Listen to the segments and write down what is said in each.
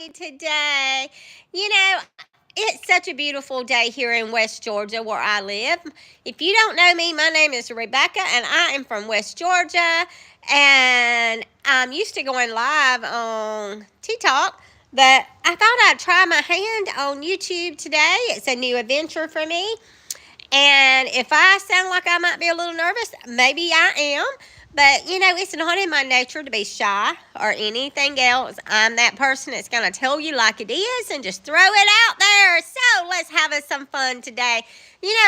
today. You know, it's such a beautiful day here in West Georgia where I live. If you don't know me, my name is Rebecca and I am from West Georgia. And I'm used to going live on TikTok, but I thought I'd try my hand on YouTube today. It's a new adventure for me. And if I sound like I might be a little nervous, maybe I am. But, it's not in my nature to be shy or anything else. I'm that person that's going to tell you like it is and just throw it out there. So let's have us some fun today.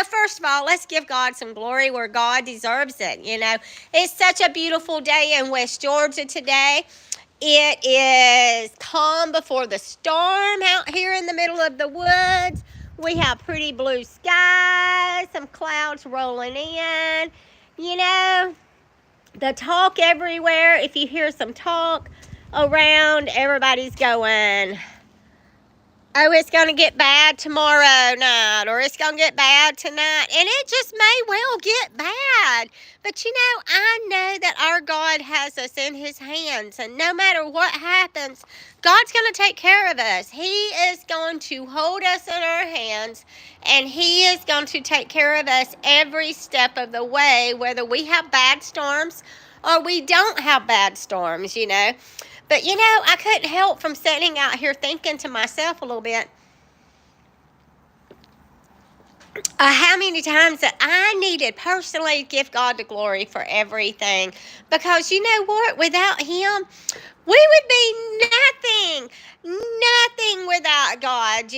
First of all, let's give God some glory where God deserves it. It's such a beautiful day in West Georgia today. It is calm before the storm out here in the middle of the woods. We have pretty blue skies, some clouds rolling in. You know, the talk everywhere, if you hear some talk around, everybody's going, oh, it's going to get bad tomorrow night, or it's going to get bad tonight. And it just may well get bad. But I know that our God has us in his hands. And no matter what happens, God's going to take care of us. He is going to hold us in our hands. And he is going to take care of us every step of the way, whether we have bad storms or we don't have bad storms, But, I couldn't help from sitting out here thinking to myself a little bit, how many times that I needed personally to give God the glory for everything. Because you know what? Without him, we would be nothing without God.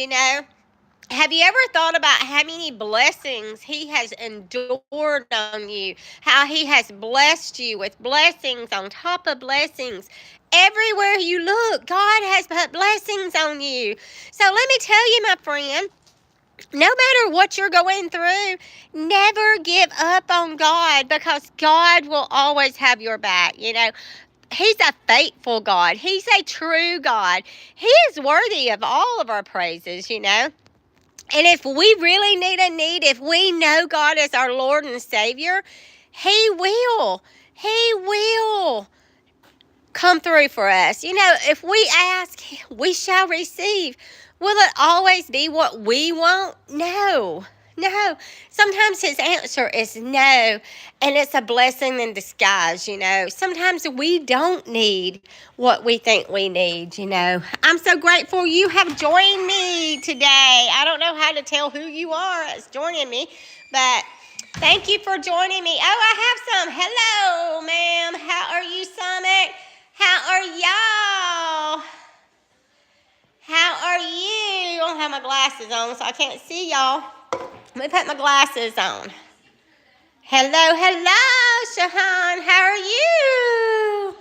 Have you ever thought about how many blessings he has endured on you? How he has blessed you with blessings on top of blessings? Everywhere you look, God has put blessings on you. So let me tell you, my friend, no matter what you're going through, never give up on God, because God will always have your back. He's a faithful God. He's a true God. He is worthy of all of our praises. And if we really if we know God as our Lord and Savior, He will come through for us. If we ask, we shall receive. Will it always be what we want? No. Sometimes his answer is no, and it's a blessing in disguise. Sometimes we don't need what we think we need. I'm so grateful you have joined me today. I don't know how to tell who you are that's joining me, but thank you for joining me. Oh, I have some. Hello, ma'am. How are you, Summit? How are y'all? How are you? I don't have my glasses on, so I can't see y'all. Let me put my glasses on. Hello, Shahan. How are you?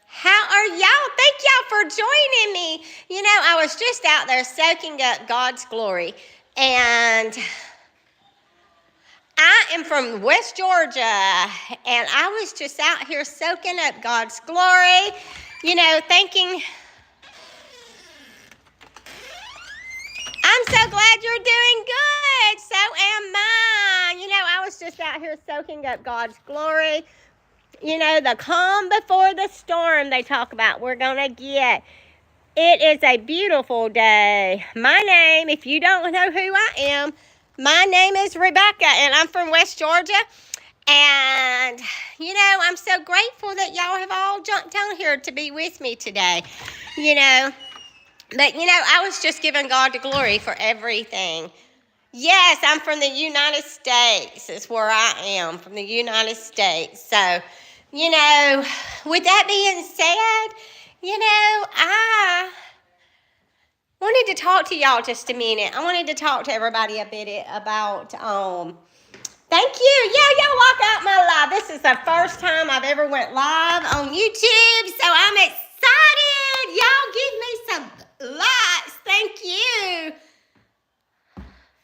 How are y'all? Thank y'all for joining me. I was just out there soaking up God's glory. And I am from West Georgia. And I was just out here soaking up God's glory, thinking, I'm so glad you're doing good. So am I. I was just out here soaking up God's glory. The calm before the storm they talk about we're going to get. It is a beautiful day. My name, if you don't know who I am, my name is Rebecca, and I'm from West Georgia. And, I'm so grateful that y'all have all jumped on here to be with me today. But, I was just giving God the glory for everything. Yes, I'm from the United States. It's where I am, from the United States. So, with that being said, I wanted to talk to y'all just a minute. I wanted to talk to everybody a bit about, thank you. Yeah, y'all walk out my live. This is the first time I've ever went live on YouTube, so I'm excited. Y'all give me some likes. Thank you.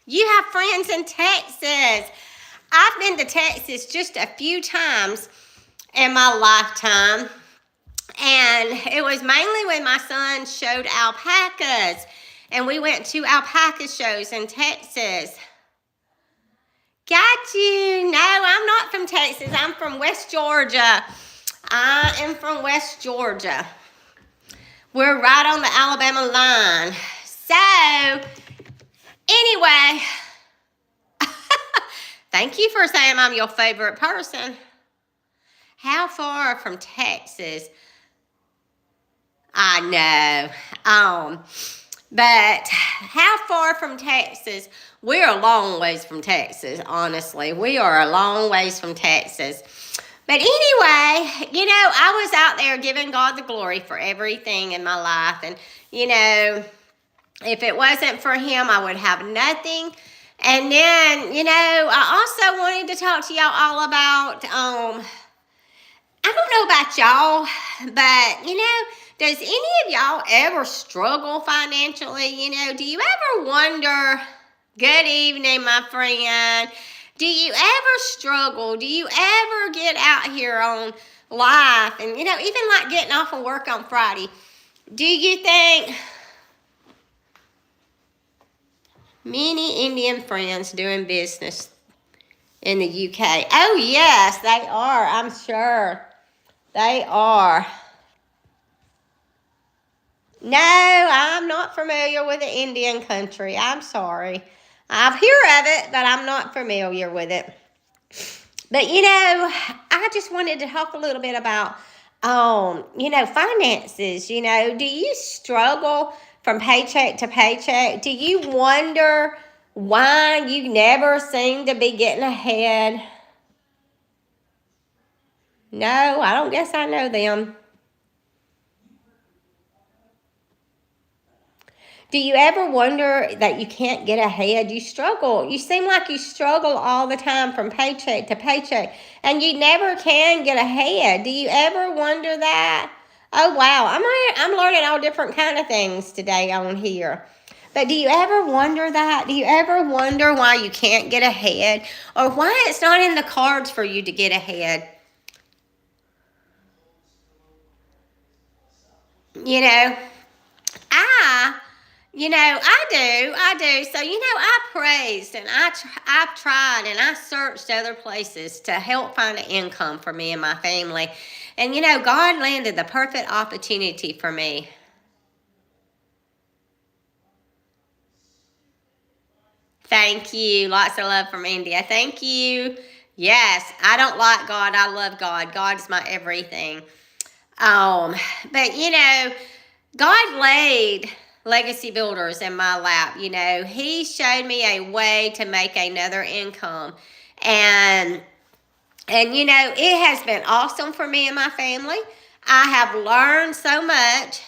You have friends in Texas. I've been to Texas just a few times in my lifetime. And it was mainly when my son showed alpacas. And we went to alpaca shows in Texas. Got you. No, I'm not from Texas. I'm from West Georgia. I am from West Georgia. We're right on the Alabama line. So, anyway, thank you for saying I'm your favorite person. How far from Texas? I know. But how far from Texas? We're a long ways from Texas, honestly. We are a long ways from Texas. But anyway, I was out there giving God the glory for everything in my life. And, if it wasn't for Him, I would have nothing. And then, I also wanted to talk to y'all all about, I don't know about y'all, but, does any of y'all ever struggle financially? Do you ever wonder, good evening, my friend, do you ever struggle? Do you ever get out here on life and, even like getting off of work on Friday? Do you think many Indian friends doing business in the UK? Oh, yes, they are, I'm sure. They are. No, I'm not familiar with the Indian country. I'm sorry. I've heard of it, but I'm not familiar with it. But, I just wanted to talk a little bit about, finances. Do you struggle from paycheck to paycheck? Do you wonder why you never seem to be getting ahead? No, I don't guess I know them. Do you ever wonder that you can't get ahead? You struggle. You seem like you struggle all the time from paycheck to paycheck, and you never can get ahead. Do you ever wonder that? Oh, wow. I'm learning all different kind of things today on here. But do you ever wonder that? Do you ever wonder why you can't get ahead, or why it's not in the cards for you to get ahead? I I do. So, I praised and I've tried and I searched other places to help find an income for me and my family. And, God landed the perfect opportunity for me. Thank you. Lots of love from India. Thank you. Yes, I don't like God. I love God. God is my everything. Um, but, God laid legacy builders in my lap. He showed me a way to make another income. And it has been awesome for me and my family. I have learned so much.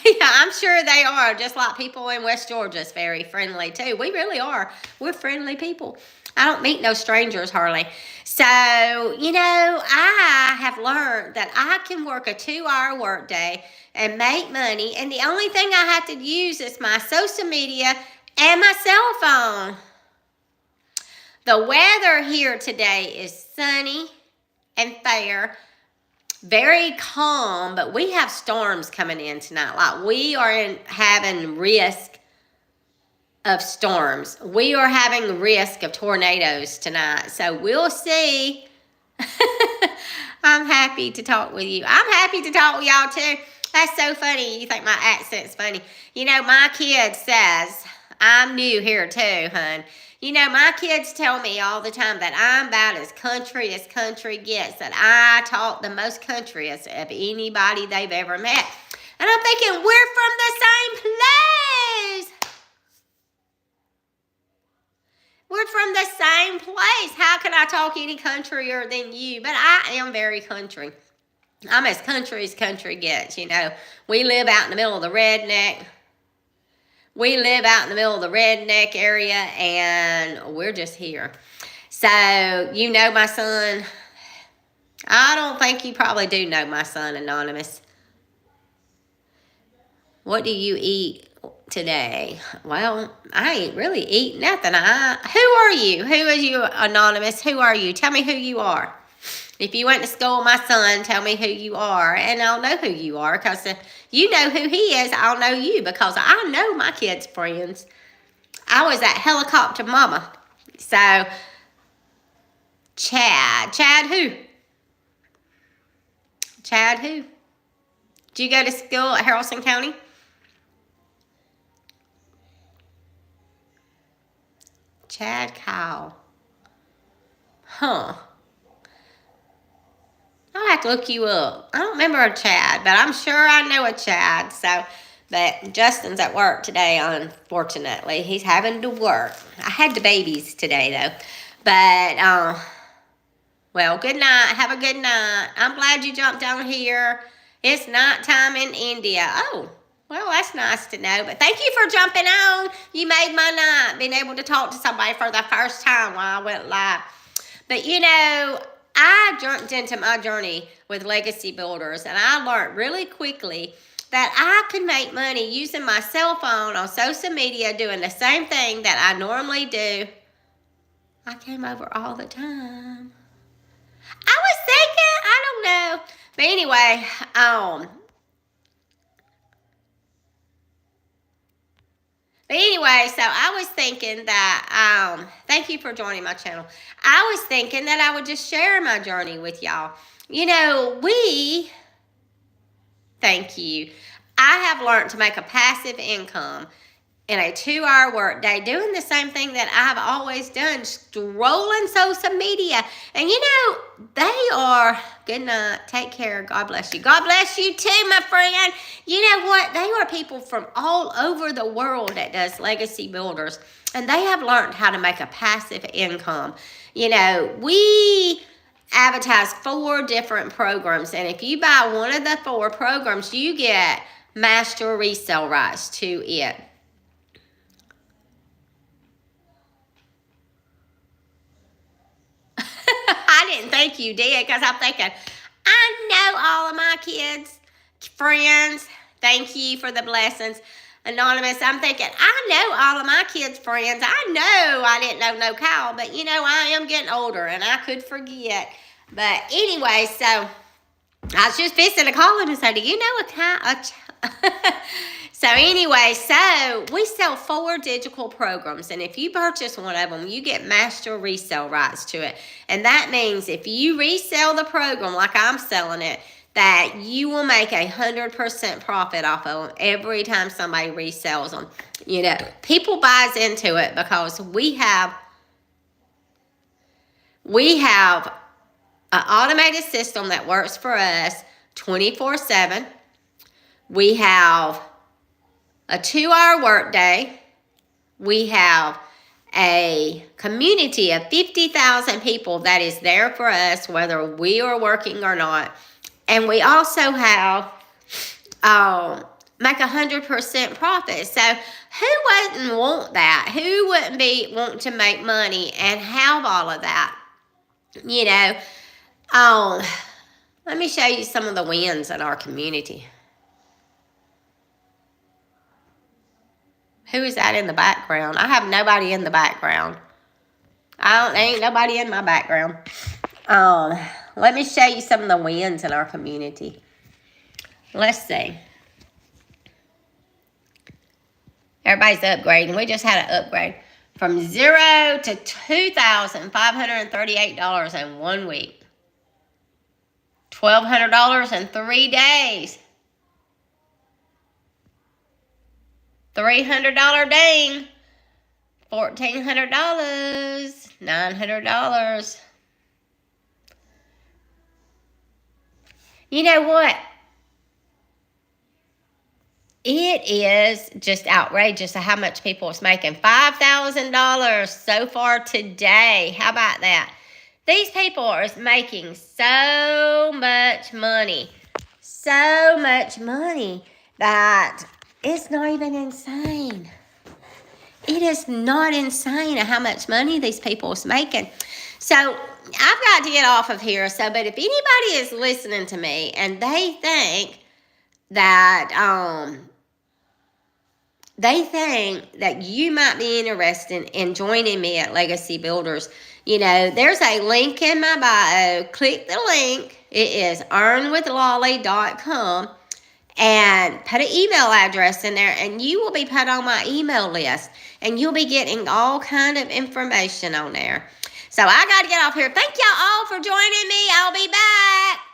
Yeah, I'm sure they are, just like people in West Georgia is very friendly too. We really are. We're friendly people. I don't meet no strangers hardly. So, I have learned that I can work a 2-hour workday and make money, and the only thing I have to use is my social media and my cell phone. The weather here today is sunny and fair, very calm, but we have storms coming in tonight. Like, we are having risk of storms. We are having risk of tornadoes tonight. So we'll see. I'm happy to talk with you. I'm happy to talk with y'all too. That's so funny. You think my accent's funny. My kid says, I'm new here too, hun. My kids tell me all the time that I'm about as country gets, that I talk the most countryest of anybody they've ever met. And I'm thinking, we're from the same place. We're from the same place. How can I talk any countryer than you? But I am very country. I'm as country gets, We live out in the middle of the redneck. We live out in the middle of the redneck area, and we're just here. So, my son. I don't think you probably do know my son, Anonymous. What do you eat today? Well, I ain't really eat nothing. Who are you? Who is you, Anonymous? Who are you? Tell me who you are. If you went to school with my son, tell me who you are, and I'll know who you are, because if you know who he is, I'll know you, because I know my kids' friends. I was at Helicopter Mama. So, Chad who? Chad who? Did you go to school at Haralson County? Chad Kyle. Huh. I'll have to look you up. I don't remember a Chad, but I'm sure I know a Chad. But Justin's at work today, unfortunately. He's having to work. I had the babies today, though. But, well, good night. Have a good night. I'm glad you jumped on here. It's nighttime in India. Oh, well, that's nice to know. But thank you for jumping on. You made my night, being able to talk to somebody for the first time while I went live. But, I jumped into my journey with Legacy Builders, and I learned really quickly that I could make money using my cell phone on social media, doing the same thing that I normally do. I came over all the time. I was thinking, I don't know. But anyway, so I was thinking that, thank you for joining my channel. I was thinking that I would just share my journey with y'all. Thank you. I have learned to make a passive income in a 2-hour workday, doing the same thing that I've always done, scrolling social media. And they are, good night, take care, God bless you. God bless you too, my friend. You know what? They are people from all over the world that does Legacy Builders, and they have learned how to make a passive income. We advertise 4 different programs, and if you buy one of the 4 programs, you get master resale rights to it. I didn't think you did, because I'm thinking, I know all of my kids, friends. Thank you for the blessings. Anonymous, I'm thinking, I know all of my kids' friends. I know I didn't know no Kyle, but I am getting older and I could forget. But anyway, so I was just fixing to call him and say, do you know a Kyle? So anyway, so we sell 4 digital programs, and if you purchase one of them, you get master resale rights to it. And that means if you resell the program like I'm selling it, that you will make 100% profit off of them every time somebody resells them. People buys into it because we have an automated system that works for us 24/7. We have a 2-hour workday. We have a community of 50,000 people that is there for us, whether we are working or not. And we also have make 100% profit. So who wouldn't want that? Who wouldn't want to make money and have all of that? Let me show you some of the wins in our community. Who is that in the background? I have nobody in the background. Ain't nobody in my background. Let me show you some of the wins in our community. Let's see. Everybody's upgrading. We just had an upgrade from $0 to $2,538 in 1 week. $1,200 in 3 days. $300 ding. $1,400. $900. You know what? It is just outrageous how much people is making. $5,000 so far today. How about that? These people are making so much money. So much money that it's not even insane. It is not insane how much money these people is making. So I've got to get off of here. But if anybody is listening to me and they think that you might be interested in joining me at Legacy Builders, there's a link in my bio. Click the link. It is earnwithlolly.com, and put an email address in there, and you will be put on my email list, and you'll be getting all kind of information on there. So I got to get off here. Thank y'all all for joining me. I'll be back.